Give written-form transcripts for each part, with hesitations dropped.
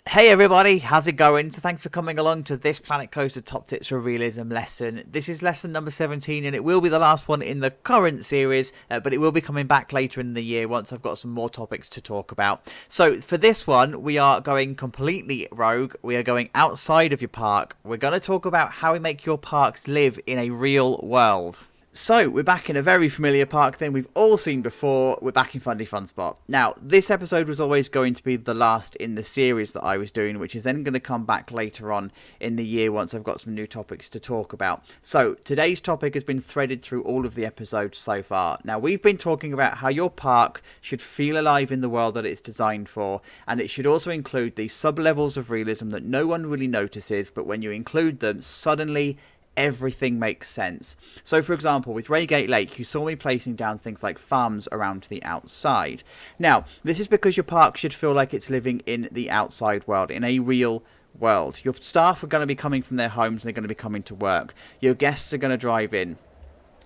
Hey everybody, how's it going? So thanks for coming along to this Planet Coaster Top Tips for Realism lesson. This is lesson number 17 and it will be the last one in the current series, but it will be coming back later in the year once I've got some more topics to talk about. So for this one, we are going completely rogue. We are going outside of your park. We're going to talk about how we make your parks live in a real world. So, we're back in a very familiar park then we've all seen before. We're back in Fundy Fun Spot. Now, this episode was always going to be the last in the series that I was doing, which is then going to come back later on in the year once I've got some new topics to talk about. So, today's topic has been threaded through all of the episodes so far. Now, we've been talking about how your park should feel alive in the world that it's designed for, and it should also include these sub-levels of realism that no one really notices, but when you include them, suddenly everything makes sense. So for example, with Reigate Lake, you saw me placing down things like farms around the outside. Now, this is because your park should feel like it's living in the outside world, in a real world. Your staff are going to be coming from their homes and they're going to be coming to work. Your guests are going to drive in.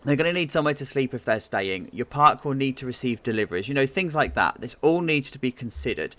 They're going to need somewhere to sleep if they're staying. Your park will need to receive deliveries. You know, things like that. This all needs to be considered.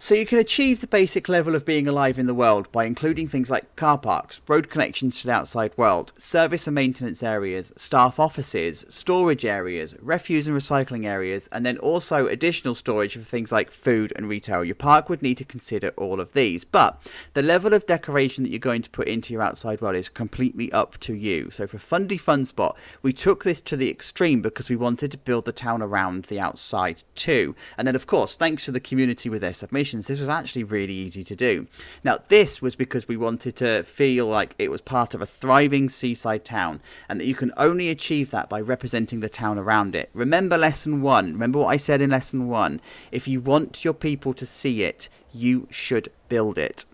So you can achieve the basic level of being alive in the world by including things like car parks, road connections to the outside world, service and maintenance areas, staff offices, storage areas, refuse and recycling areas, and then also additional storage for things like food and retail. Your park would need to consider all of these, but the level of decoration that you're going to put into your outside world is completely up to you. So for Fundy Fun Spot, we took this to the extreme because we wanted to build the town around the outside too. And then of course, thanks to the community with their submissions, this was actually really easy to do. Now, this was because we wanted to feel like it was part of a thriving seaside town, and that you can only achieve that by representing the town around it. Remember lesson 1. Remember what I said in lesson 1. If you want your people to see it, you should build it.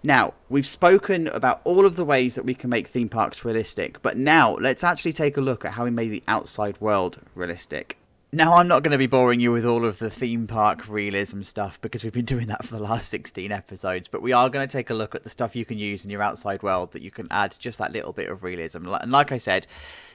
Now, we've spoken about all of the ways that we can make theme parks realistic, but now let's actually take a look at how we made the outside world realistic. Now, I'm not going to be boring you with all of the theme park realism stuff because we've been doing that for the last 16 episodes, but we are going to take a look at the stuff you can use in your outside world that you can add just that little bit of realism. And like I said,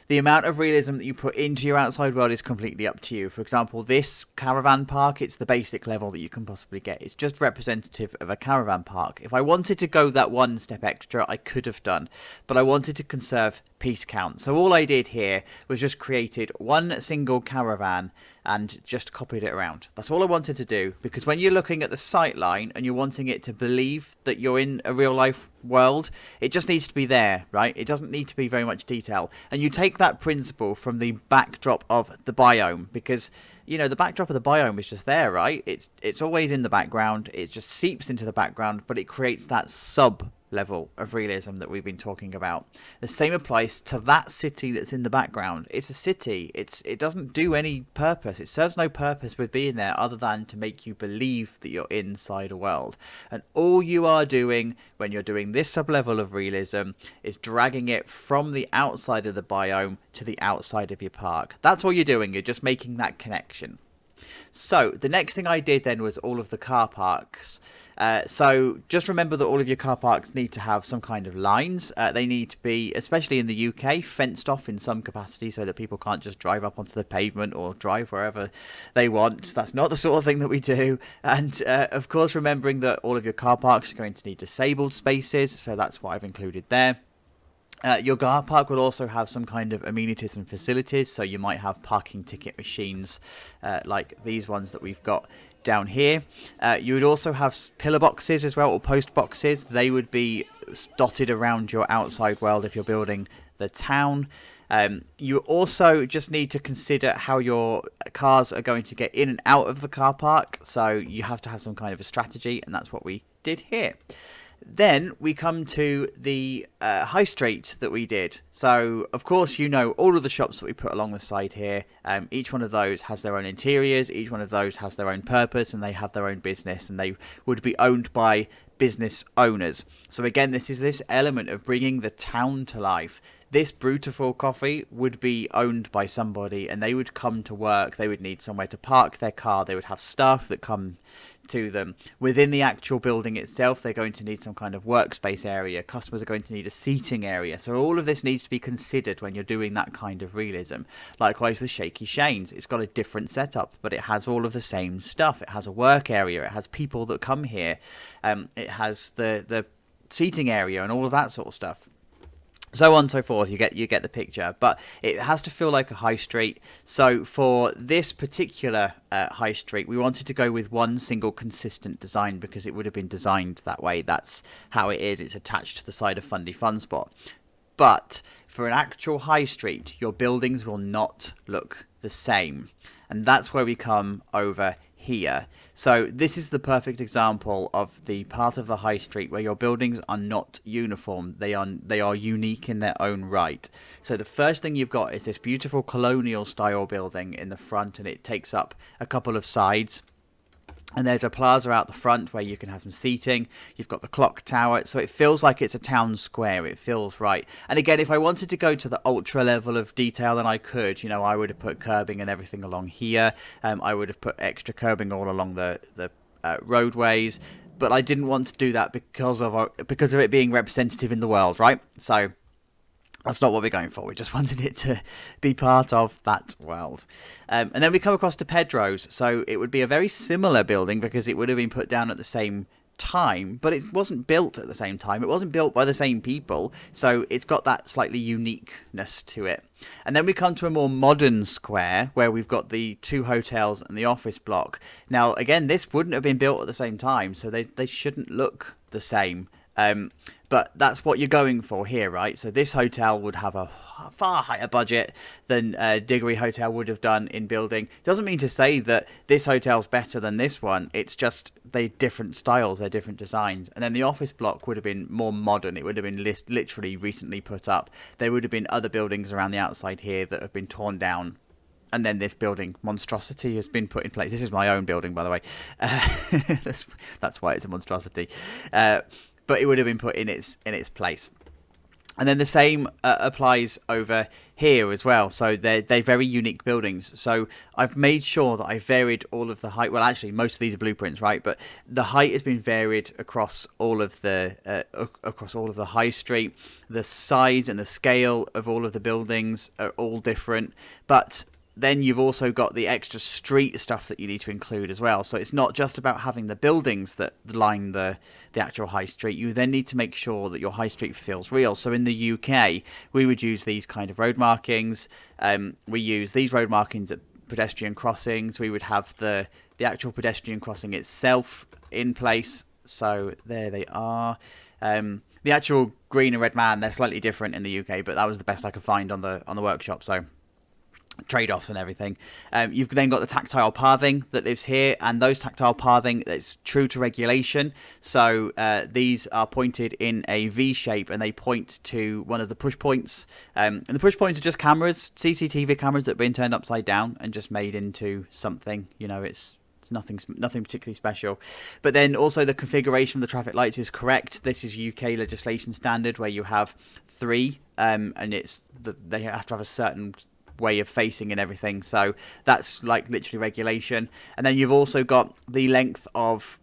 the amount of realism that you put into your outside world is completely up to you. For example, this Caravan Park, it's the basic level that you can possibly get. It's just representative of a caravan park. If I wanted to go that one step extra, I could have done, but I wanted to conserve piece count. So all I did here was just created one single caravan and just copied it around. That's all I wanted to do, because when you're looking at the sight line and you're wanting it to believe that you're in a real life world, it just needs to be there, right? It doesn't need to be very much detail. And you take that principle from the backdrop of the biome, because you know the backdrop of the biome is just there, right? It's always in the background. It just seeps into the background, but it creates that sub level of realism that we've been talking about. The same applies to that city that's in the background. It's a city. It doesn't do any purpose. It serves no purpose with being there other than to make you believe that you're inside a world. And all you are doing when you're doing this sub-level of realism is dragging it from the outside of the biome to the outside of your park. That's all you're doing. You're just making that connection. So the next thing I did then was all of the car parks. So just remember that all of your car parks need to have some kind of lines. They need to be, especially in the UK, fenced off in some capacity so that people can't just drive up onto the pavement or drive wherever they want. That's not the sort of thing that we do. And of course, remembering that all of your car parks are going to need disabled spaces. So that's what I've included there. Your car park will also have some kind of amenities and facilities, so you might have parking ticket machines like these ones that we've got down here. You would also have pillar boxes as well, or post boxes. They would be dotted around your outside world if you're building the town. You also just need to consider how your cars are going to get in and out of the car park, so you have to have some kind of a strategy, and that's what we did here. Then we come to the high street that we did. So, of course, you know all of the shops that we put along the side here. Each one of those has their own interiors. Each one of those has their own purpose, and they have their own business, and they would be owned by business owners. So again, this is this element of bringing the town to life. This Brutiful coffee would be owned by somebody, and they would come to work. They would need somewhere to park their car. They would have staff that come to them. Within the actual building itself, they're going to need some kind of workspace area. Customers are going to need a seating area. So all of this needs to be considered when you're doing that kind of realism. Likewise with Shaky Shane's, it's got a different setup, but it has all of the same stuff. It has a work area. It has people that come here. It has the seating area and all of that sort of stuff. So on and so forth. You get the picture, but it has to feel like a high street. So for this particular high street, we wanted to go with one single consistent design because it would have been designed that way. That's how it is. It's attached to the side of Fundy Fun Spot. But for an actual high street, your buildings will not look the same, and that's where we come over here. So this is the perfect example of the part of the high street where your buildings are not uniform. They are unique in their own right. So the first thing you've got is this beautiful colonial style building in the front, and it takes up a couple of sides. And there's a plaza out the front where you can have some seating. You've got the clock tower. So it feels like it's a town square. It feels right. And again, if I wanted to go to the ultra level of detail, then I could. You know, I would have put curbing and everything along here. I would have put extra curbing all along the roadways. But I didn't want to do that because of it being representative in the world, right? So that's not what we're going for. We just wanted it to be part of that world. And then we come across to Pedro's. So it would be a very similar building because it would have been put down at the same time, but it wasn't built at the same time. It wasn't built by the same people. So it's got that slightly uniqueness to it. And then we come to a more modern square where we've got the 2 hotels and the office block. Now, again, this wouldn't have been built at the same time, so they shouldn't look the same. But that's what you're going for here, right? So this hotel would have a far higher budget than Diggory Hotel would have done in building. Doesn't mean to say that this hotel's better than this one. It's just they're different styles, they're different designs. And then the office block would have been more modern. It would have been literally recently put up. There would have been other buildings around the outside here that have been torn down. And then this building monstrosity has been put in place. This is my own building, by the way. That's why it's a monstrosity. But it would have been put in its place. And then the same applies over here as well. So they're very unique buildings. So I've made sure that I varied all of the height. Well, actually, most of these are blueprints, right? But the height has been varied across all of the high street. The size and the scale of all of the buildings are all different. But then you've also got the extra street stuff that you need to include as well. So it's not just about having the buildings that line the actual high street. You then need to make sure that your high street feels real. So in the UK, we would use these kind of road markings. We use these road markings at pedestrian crossings. We would have the actual pedestrian crossing itself in place. So there they are. The actual green and red man, they're slightly different in the UK, but that was the best I could find on the workshop. So trade-offs and everything. You've then got the tactile pathing that lives here, and those tactile pathing, it's true to regulation. So these are pointed in a V shape, and they point to one of the push points. And the push points are just cameras, CCTV cameras that have been turned upside down and just made into something. You know, it's nothing particularly special. But then also the configuration of the traffic lights is correct. This is UK legislation standard where you have 3, and they have to have a certain way of facing and everything. So that's like literally regulation. And then you've also got the length of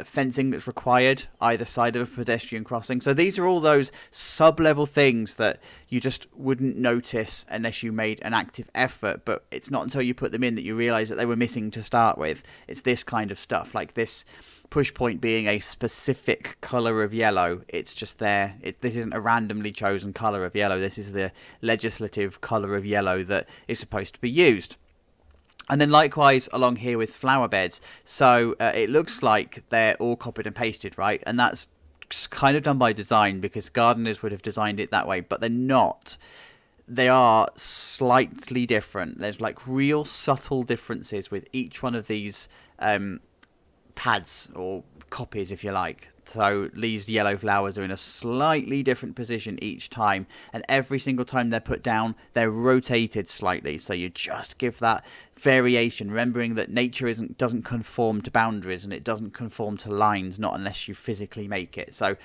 fencing that's required either side of a pedestrian crossing. So these are all those sub-level things that you just wouldn't notice unless you made an active effort, but it's not until you put them in that you realize that they were missing to start with. It's this kind of stuff, like this push point being a specific color of yellow. It's just there. This isn't a randomly chosen color of yellow. This is the legislative color of yellow that is supposed to be used. And then likewise along here with flower beds. So it looks like they're all copied and pasted, right? And that's kind of done by design because gardeners would have designed it that way, but they're not. They are slightly different. There's like real subtle differences with each one of these pads or copies, if you like. So these yellow flowers are in a slightly different position each time, and every single time they're put down, they're rotated slightly. So you just give that variation, remembering that nature doesn't conform to boundaries, and it doesn't conform to lines, not unless you physically make it. So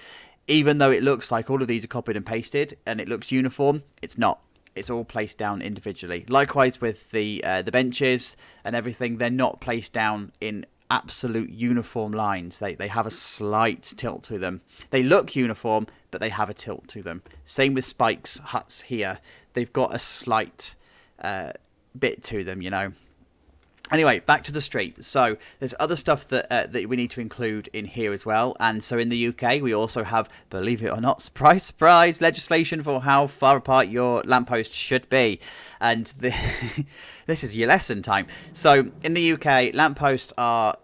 even though it looks like all of these are copied and pasted and it looks uniform, it's not. It's all placed down individually. Likewise with the benches and everything, they're not placed down in absolute uniform lines. They have a slight tilt to them. They look uniform, but they have a tilt to them. Same with Spike's huts here. They've got a slight bit to them, you know. Anyway, back to the street. So there's other stuff that that we need to include in here as well. And so in the UK, we also have, believe it or not, surprise, surprise, legislation for how far apart your lampposts should be. And this is your lesson time. So in the UK, lampposts are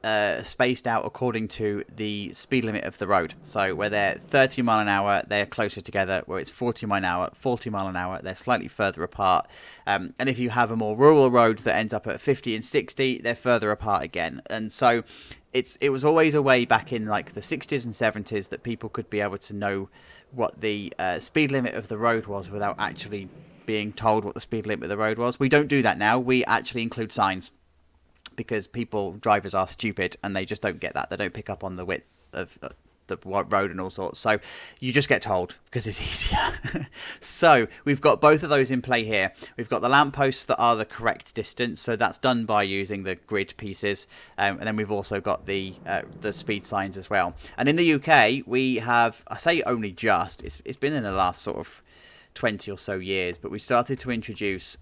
spaced out according to the speed limit of the road. So where they're 30 mile an hour, they're closer together. Where it's 40 mile an hour, they're slightly further apart. And if you have a more rural road that ends up at 50 and 60, they're further apart again. And so it was always a way back in like the 60s and 70s that people could be able to know what the speed limit of the road was without actually being told what the speed limit of the road was. We don't do that now. We actually include signs because drivers are stupid and they just don't get that. They don't pick up on the width of the road and all sorts. So you just get told because it's easier. So we've got both of those in play here. We've got the lampposts that are the correct distance. So that's done by using the grid pieces. And then we've also got the speed signs as well. And in the UK, we have, I say only just, it's been in the last sort of 20 or so years, but we started to introduce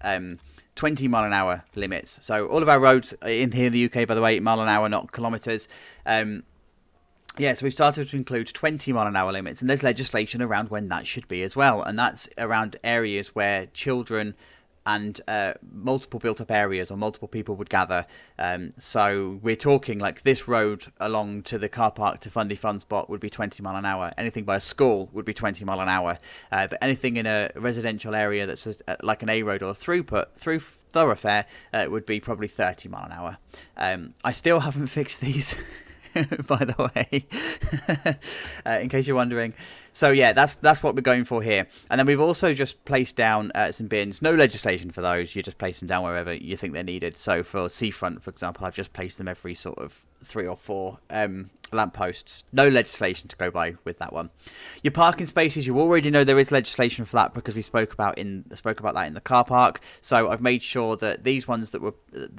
20 mile an hour limits. So all of our roads in here in the UK, by the way, mile an hour, not kilometers. So we've started to include 20 mile an hour limits, and there's legislation around when that should be as well. And that's around areas where children and multiple built up areas or multiple people would gather. So we're talking like this road along to the car park to Fundy Fun Spot would be 20 mile an hour. Anything by a school would be 20 mile an hour. But anything in a residential area that's like an A road or a through thoroughfare would be probably 30 mile an hour. I still haven't fixed these. By the way, in case you're wondering. So yeah, that's what we're going for here. And then we've also just placed down some bins. No legislation for those. You just place them down wherever you think they're needed. So for seafront, for example, I've just placed them every sort of 3 or 4 lampposts. No legislation to go by with that one. Your parking spaces, you already know there is legislation for that because we spoke about that in the car park. So I've made sure that these ones that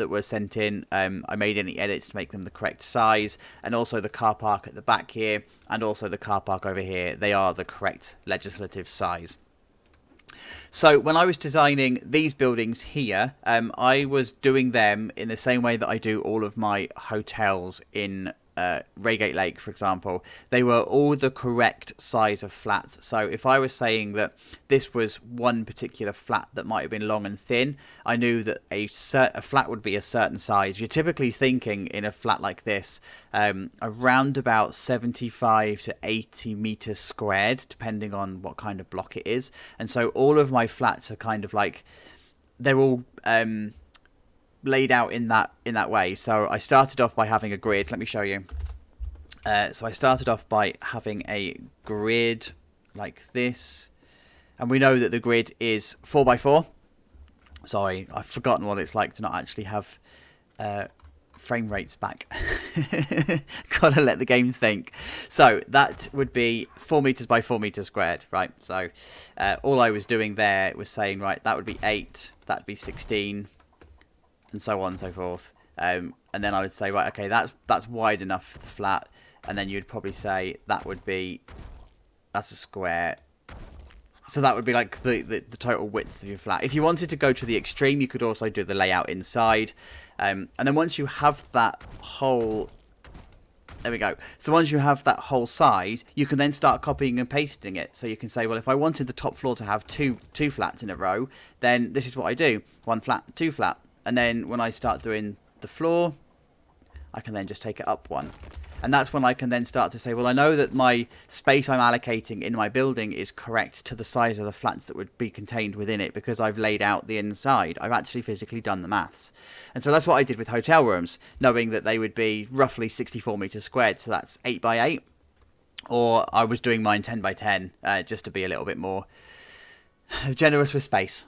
were sent in, I made any edits to make them the correct size, and also the car park at the back here and also the car park over here, they are the correct legislative size. So when I was designing these buildings here, I was doing them in the same way that I do all of my hotels in Reigate Lake, for example. They were all the correct size of flats. So if I was saying that this was one particular flat that might have been long and thin, I knew that a flat would be a certain size. You're typically thinking in a flat like this around about 75 to 80 meters squared, depending on what kind of block it is. And so all of my flats are kind of like, they're all laid out in that way. So I started off by having a grid. Let me show you. So I started off by having a grid like this, and we know that the grid is 4x4. Sorry, I've forgotten what it's like to not actually have frame rates back. Gotta let the game think. So that would be 4 meters by 4 meters squared, right? So all I was doing there was saying, right, that would be 8, that'd be 16, and so on and so forth. And then I would say, right, okay, that's wide enough for the flat. And then you'd probably say that's a square. So that would be like the total width of your flat. If you wanted to go to the extreme, you could also do the layout inside. And then once you have that whole... There we go. So once you have that whole size, you can then start copying and pasting it. So you can say, well, if I wanted the top floor to have two flats in a row, then this is what I do. 1 flat, 2 flat. And then when I start doing the floor, I can then just take it up 1. And that's when I can then start to say, well, I know that my space I'm allocating in my building is correct to the size of the flats that would be contained within it because I've laid out the inside. I've actually physically done the maths. And so that's what I did with hotel rooms, knowing that they would be roughly 64 meters squared. So that's 8 by 8. Or I was doing mine 10 by 10 just to be a little bit more generous with space.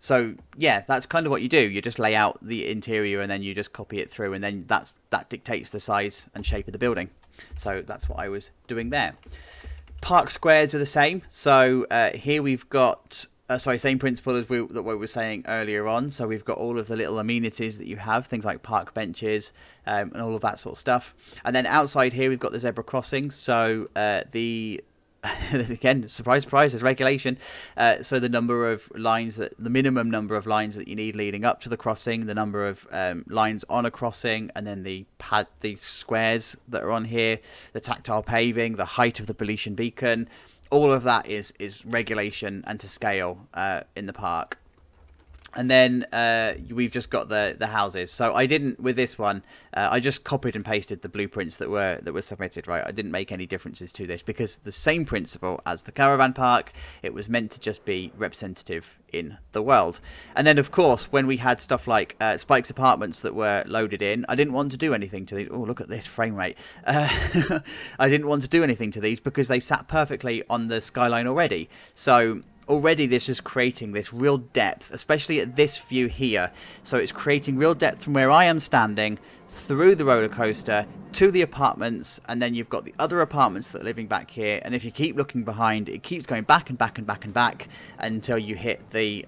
So yeah, that's kind of what you do. You just lay out the interior and then you just copy it through, and then that dictates the size and shape of the building. So that's what I was doing there. Park squares are the same. So here we've got Same principle as we were saying earlier on. So we've got all of the little amenities that you have, things like park benches and all of that sort of stuff. And then outside here, we've got the zebra crossings. So again, surprise, surprise, there's regulation. So the minimum number of lines that you need leading up to the crossing, the number of lines on a crossing, and then the squares that are on here, the tactile paving, the height of the Beletian beacon. All of that is regulation and to scale in the park. And then we've just got the houses. So I didn't, with this one, I just copied and pasted the blueprints that were submitted, right? I didn't make any differences to this because the same principle as the Caravan Park, it was meant to just be representative in the world. And then, of course, when we had stuff like Spike's apartments that were loaded in, I didn't want to do anything to these. Oh, look at this frame rate. I didn't want to do anything to these because they sat perfectly on the skyline already. So already this is creating this real depth, especially at this view here. So it's creating real depth from where I am standing through the roller coaster to the apartments, and then you've got the other apartments that are living back here. And if you keep looking behind, it keeps going back and back and back and back until you hit the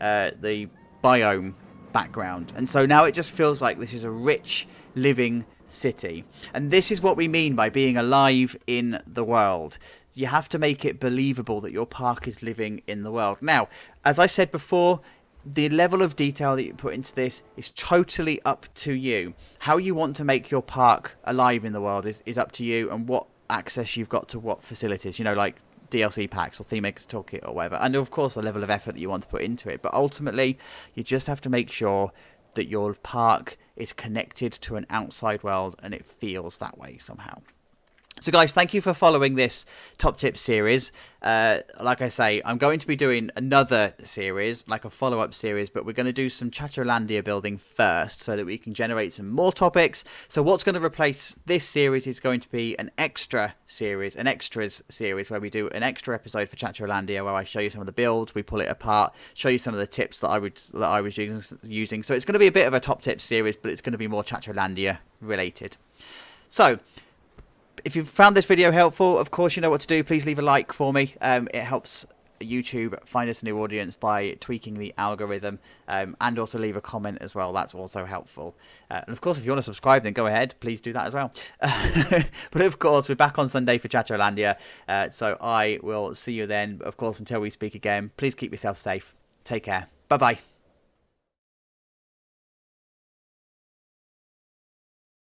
biome background. And so now it just feels like this is a rich living city. And this is what we mean by being alive in the world. You have to make it believable that your park is living in the world. Now, as I said before, the level of detail that you put into this is totally up to you. How you want to make your park alive in the world is up to you, and what access you've got to what facilities, like DLC packs or ThemeMakers Toolkit or whatever. And of course, the level of effort that you want to put into it. But ultimately, you just have to make sure that your park is connected to an outside world and it feels that way somehow. So guys, thank you for following this Top Tips series. Like I say, I'm going to be doing another series, like a follow-up series, but we're going to do some Chacholandia building first so that we can generate some more topics. So what's going to replace this series is going to be an extras series where we do an extra episode for Chacholandia where I show you some of the builds, we pull it apart, show you some of the tips that I was using. So it's going to be a bit of a Top Tips series, but it's going to be more Chacholandia related. So if you found this video helpful, of course you know what to do. Please leave a like for me. It helps YouTube find us a new audience by tweaking the algorithm, and also leave a comment as well. That's also helpful. And of course, if you want to subscribe, then go ahead. Please do that as well. But of course, we're back on Sunday for Chacholandia. So I will see you then. Of course, until we speak again, please keep yourself safe. Take care. Bye-bye.